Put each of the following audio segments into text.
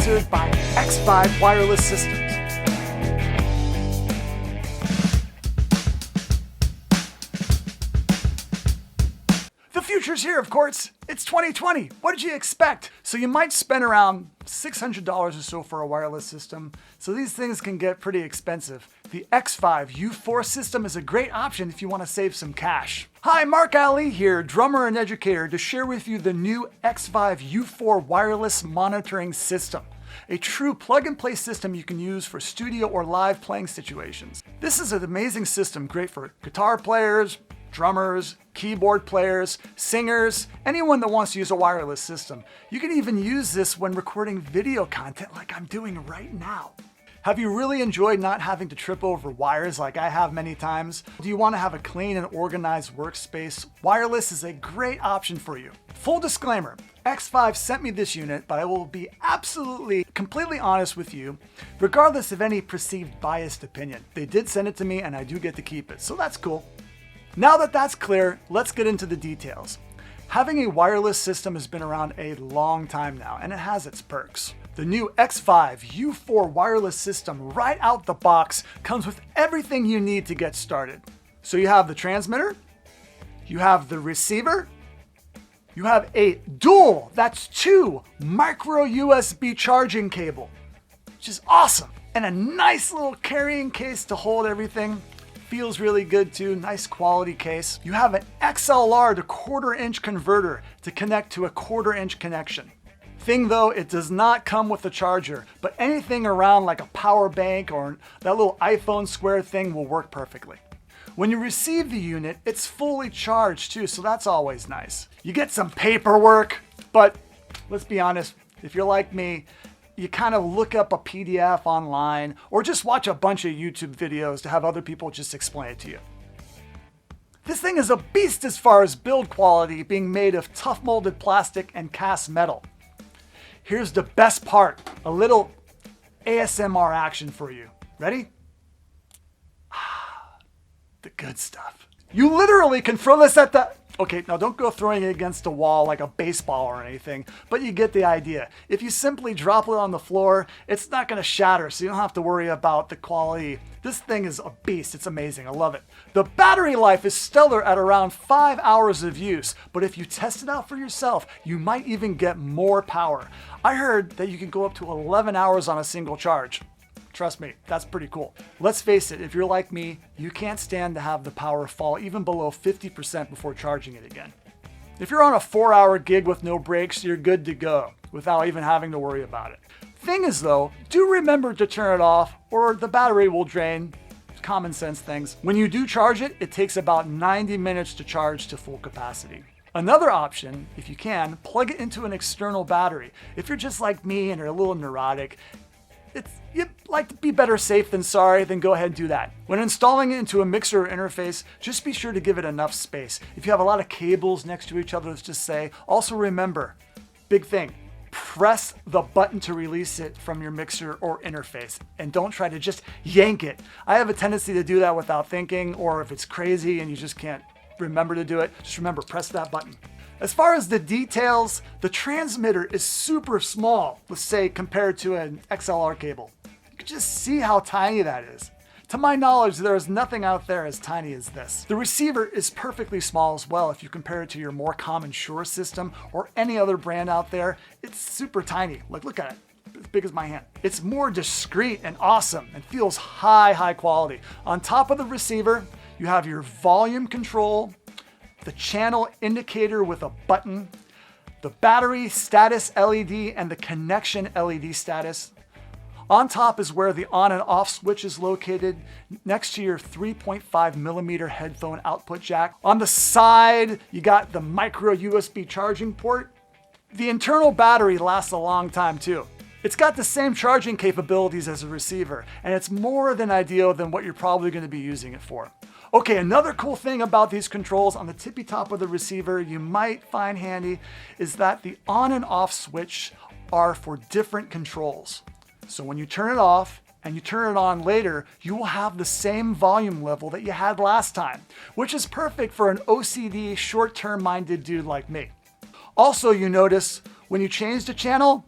sponsored by Xvive Wireless Systems. The future's here, of course. It's 2020. What did you expect? So you might spend around $600 or so for a wireless system. So these things can get pretty expensive. The Xvive U4 system is a great option if you want to save some cash. Hi, Mark Ali here, drummer and educator, to share with you the new Xvive U4 wireless monitoring system. A true plug-and-play system you can use for studio or live playing situations. This is an amazing system, great for guitar players, drummers, keyboard players, singers, anyone that wants to use a wireless system. You can even use this when recording video content like I'm doing right now. Have you really enjoyed not having to trip over wires like I have many times? Do you want to have a clean and organized workspace? Wireless is a great option for you. Full disclaimer, Xvive sent me this unit, but I will be absolutely, completely honest with you, regardless of any perceived biased opinion. They did send it to me and I do get to keep it, so that's cool. Now that that's clear, let's get into the details. Having a wireless system has been around a long time now, and it has its perks. The new Xvive U4 wireless system right out the box comes with everything you need to get started. So you have the transmitter, you have the receiver, you have a dual, that's 2 micro USB charging cable, which is awesome, and a nice little carrying case to hold everything. Feels really good too, nice quality case. You have an XLR to 1/4 inch converter to connect to a 1/4 inch connection. Thing though, it does not come with a charger, but anything around like a power bank or that little iPhone square thing will work perfectly. When you receive the unit, it's fully charged too, so that's always nice. You get some paperwork, but let's be honest, if you're like me, you kind of look up a PDF online or just watch a bunch of YouTube videos to have other people just explain it to you. This thing is a beast as far as build quality, being made of tough molded plastic and cast metal. Here's the best part, a little ASMR action for you. Ready? The good stuff. You literally can throw this at the... Okay, now don't go throwing it against a wall like a baseball or anything, but you get the idea. If you simply drop it on the floor, it's not going to shatter, so you don't have to worry about the quality. This thing is a beast. It's amazing. I love it. The battery life is stellar at around 5 hours of use, but if you test it out for yourself, you might even get more power. I heard that you can go up to 11 hours on a single charge. Trust me, that's pretty cool. Let's face it, if you're like me, you can't stand to have the power fall even below 50% before charging it again. If you're on a 4-hour gig with no breaks, you're good to go without even having to worry about it. Thing is though, do remember to turn it off or the battery will drain. Common sense things. When you do charge it, it takes about 90 minutes to charge to full capacity. Another option, if you can, plug it into an external battery. If you're just like me and are a little neurotic, you'd like to be better safe than sorry, then go ahead and do that. When installing it into a mixer interface, just be sure to give it enough space. If you have a lot of cables next to each other, let's just say, also remember, big thing, press the button to release it from your mixer or interface, and don't try to just yank it. I have a tendency to do that without thinking, or if it's crazy and you just can't remember to do it, just remember, press that button. As far as the details, the transmitter is super small, let's say compared to an XLR cable. You can just see how tiny that is. To my knowledge, there is nothing out there as tiny as this. The receiver is perfectly small as well if you compare it to your more common Shure system or any other brand out there. It's super tiny. Like, look at it. As big as my hand. It's more discreet and awesome and feels high quality. On top of the receiver, you have your volume control, the channel indicator with a button, the battery status LED, and the connection LED status. On top is where the on and off switch is located, next to your 3.5 millimeter headphone output jack. On the side, you got the micro USB charging port. The internal battery lasts a long time too. It's got the same charging capabilities as a receiver, and it's more than ideal than what you're probably going to be using it for. Okay, another cool thing about these controls on the tippy top of the receiver you might find handy is that the on and off switch are for different controls. So when you turn it off and you turn it on later, you will have the same volume level that you had last time, which is perfect for an OCD, short-term minded dude like me. Also, you notice when you change the channel,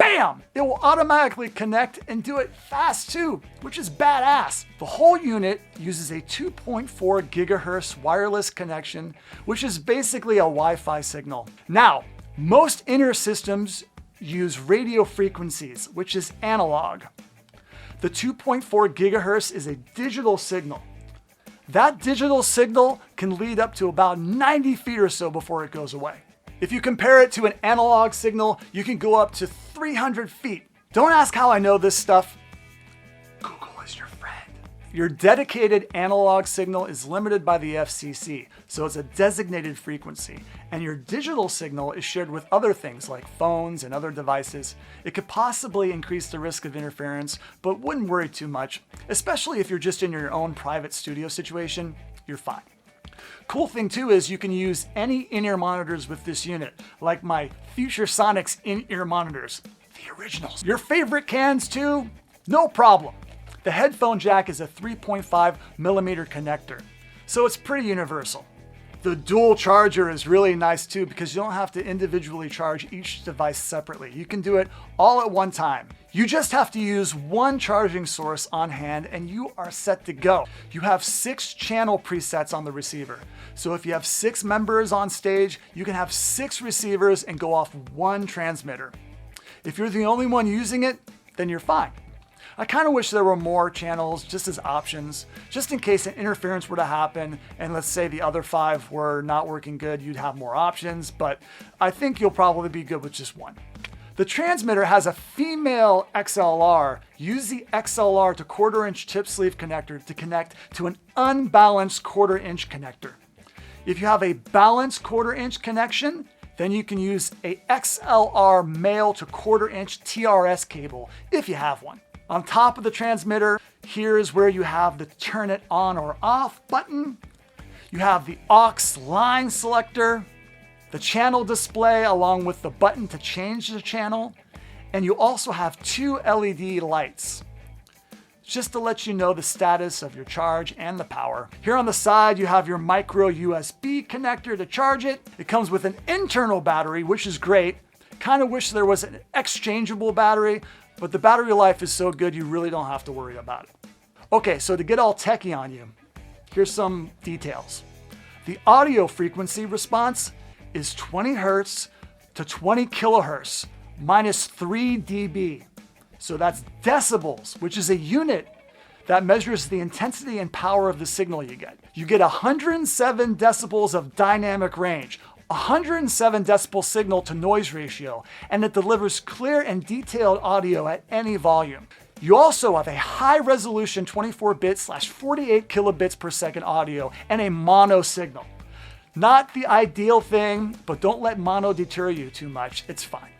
bam, it will automatically connect and do it fast too, which is badass. The whole unit uses a 2.4 gigahertz wireless connection, which is basically a Wi-Fi signal. Now, most inner systems use radio frequencies, which is analog. The 2.4 gigahertz is a digital signal. That digital signal can lead up to about 90 feet or so before it goes away. If you compare it to an analog signal, you can go up to 300 feet. Don't ask how I know this stuff. Google is your friend. Your dedicated analog signal is limited by the FCC, so it's a designated frequency. And your digital signal is shared with other things like phones and other devices. It could possibly increase the risk of interference, but wouldn't worry too much, especially if you're just in your own private studio situation, you're fine. Cool thing too is you can use any in-ear monitors with this unit, like my Future Sonics in-ear monitors, the originals. Your favorite cans too? No problem. The headphone jack is a 3.5 millimeter connector, so it's pretty universal. The dual charger is really nice too because you don't have to individually charge each device separately. You can do it all at one time. You just have to use one charging source on hand and you are set to go. You have 6 channel presets on the receiver. So if you have 6 members on stage, you can have 6 receivers and go off one transmitter. If you're the only one using it, then you're fine. I kind of wish there were more channels just as options, just in case an interference were to happen and let's say the other 5 were not working good, you'd have more options, but I think you'll probably be good with just one. The transmitter has a female XLR. Use the XLR to 1/4 inch tip sleeve connector to connect to an unbalanced 1/4 inch connector. If you have a balanced 1/4 inch connection, then you can use a XLR male to 1/4 inch TRS cable if you have one. On top of the transmitter, here is where you have the turn it on or off button. You have the aux line selector, the channel display along with the button to change the channel, and you also have 2 LED lights, just to let you know the status of your charge and the power. Here on the side, you have your micro USB connector to charge it. It comes with an internal battery, which is great. Kind of wish there was an exchangeable battery, but the battery life is so good you really don't have to worry about it. Okay, so to get all techie on you, here's some details. The audio frequency response is 20 hertz to 20 kilohertz minus 3 dB. So that's decibels, which is a unit that measures the intensity and power of the signal you get. You get 107 decibels of dynamic range, 107 decibel signal to noise ratio, and it delivers clear and detailed audio at any volume. You also have a high resolution 24-bit/48 kilobits per second audio and a mono signal. Not the ideal thing, but don't let mono deter you too much, it's fine.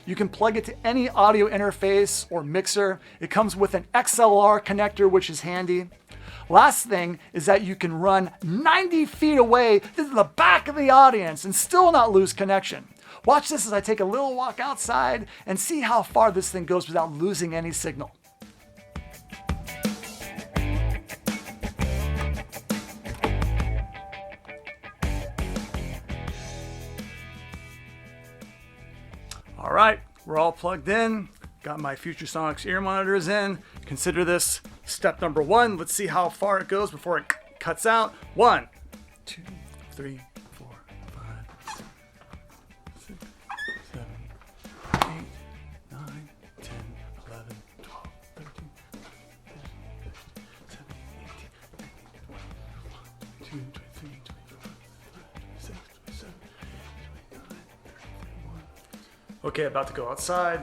You can plug it to any audio interface or mixer. It comes with an XLR connector, which is handy. Last thing is that you can run 90 feet away to the back of the audience and still not lose connection. Watch this as I take a little walk outside and see how far this thing goes without losing any signal. All right, we're all plugged in. Got my Future Sonics ear monitors in. Consider this step number 1. Let's see how far it goes before it cuts out. 1, 2, 3, 4, 5, 6, 7, 8, 9, 10, 11, 12, 13, 14, 15, 16, 17, 18, 19, 20, 21, 22, 23, 24, 26, 27, 29, 31. Okay, about to go outside.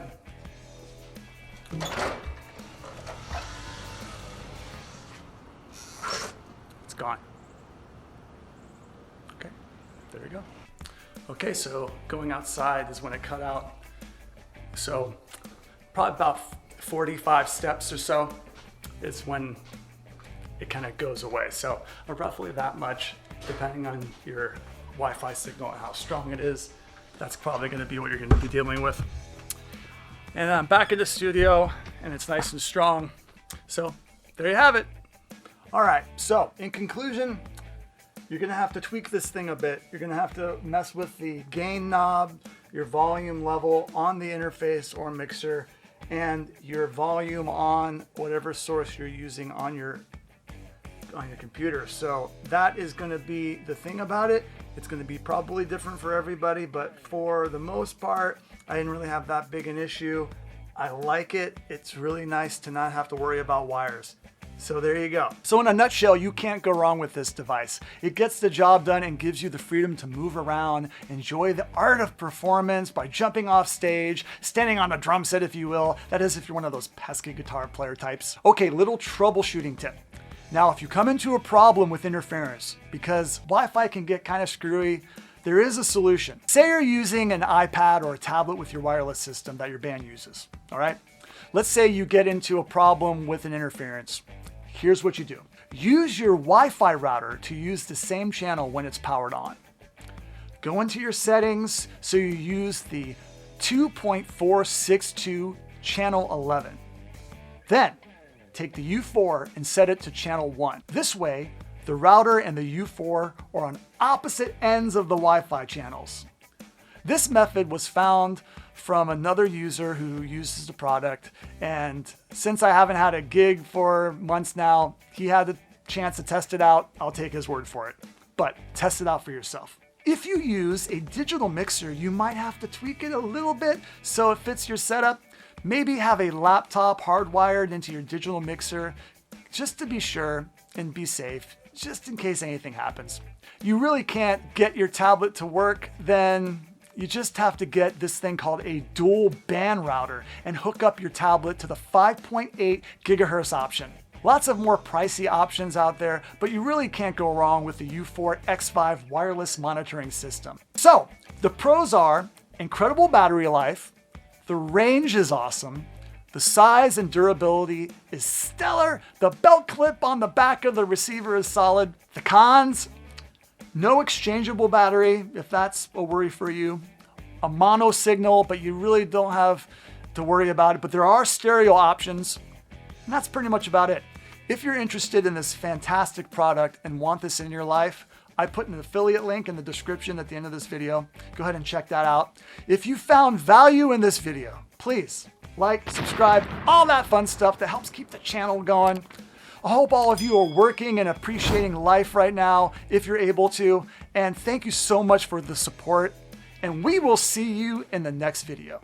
It's gone. Okay, there we go. Okay, so going outside is when it cut out. So probably about 45 steps or so is when it kind of goes away. So roughly that much, depending on your Wi-Fi signal and how strong it is, that's probably going to be what you're going to be dealing with. And I'm back in the studio and it's nice and strong. So there you have it. All right, so in conclusion, you're gonna have to tweak this thing a bit. You're gonna have to mess with the gain knob your volume level on the interface or mixer, and your volume on whatever source you're using on your computer. So that is going to be the thing about it. It's going to be probably different for everybody, but for the most part, I didn't really have that big an issue. I like it. It's really nice to not have to worry about wires. So there you go. So in a nutshell, you can't go wrong with this device. It gets the job done and gives you the freedom to move around, enjoy the art of performance by jumping off stage, standing on a drum set, if you will. That is, if you're one of those pesky guitar player types. Okay, little troubleshooting tip. Now, if you come into a problem with interference, because Wi-Fi can get kind of screwy, there is a solution. Say you're using an iPad or a tablet with your wireless system that your band uses, all right? Let's say you get into a problem with an interference. Here's what you do. Use your Wi-Fi router to use the same channel when it's powered on. Go into your settings so you use the 2.462 channel 11. Then take the U4 and set it to channel 1. This way, the router and the U4 are on opposite ends of the Wi-Fi channels. This method was found from another user who uses the product, and since I haven't had a gig for months now, he had the chance to test it out. I'll take his word for it, but test it out for yourself. If you use a digital mixer, you might have to tweak it a little bit so it fits your setup. Maybe have a laptop hardwired into your digital mixer just to be sure and be safe, just in case anything happens. You really can't get your tablet to work, then you just have to get this thing called a dual band router and hook up your tablet to the 5.8 gigahertz option. Lots of more pricey options out there, but you really can't go wrong with the U4 Xvive wireless monitoring system. So the pros are incredible battery life, the range is awesome, the size and durability is stellar, the belt clip on the back of the receiver is solid. The cons: no exchangeable battery, if that's a worry for you. A mono signal, but you really don't have to worry about it. But there are stereo options, and that's pretty much about it. If you're interested in this fantastic product and want this in your life, I put an affiliate link in the description at the end of this video. Go ahead and check that out. If you found value in this video, please like, subscribe, all that fun stuff that helps keep the channel going. I hope all of you are working and appreciating life right now, if you're able to. And thank you so much for the support. And we will see you in the next video.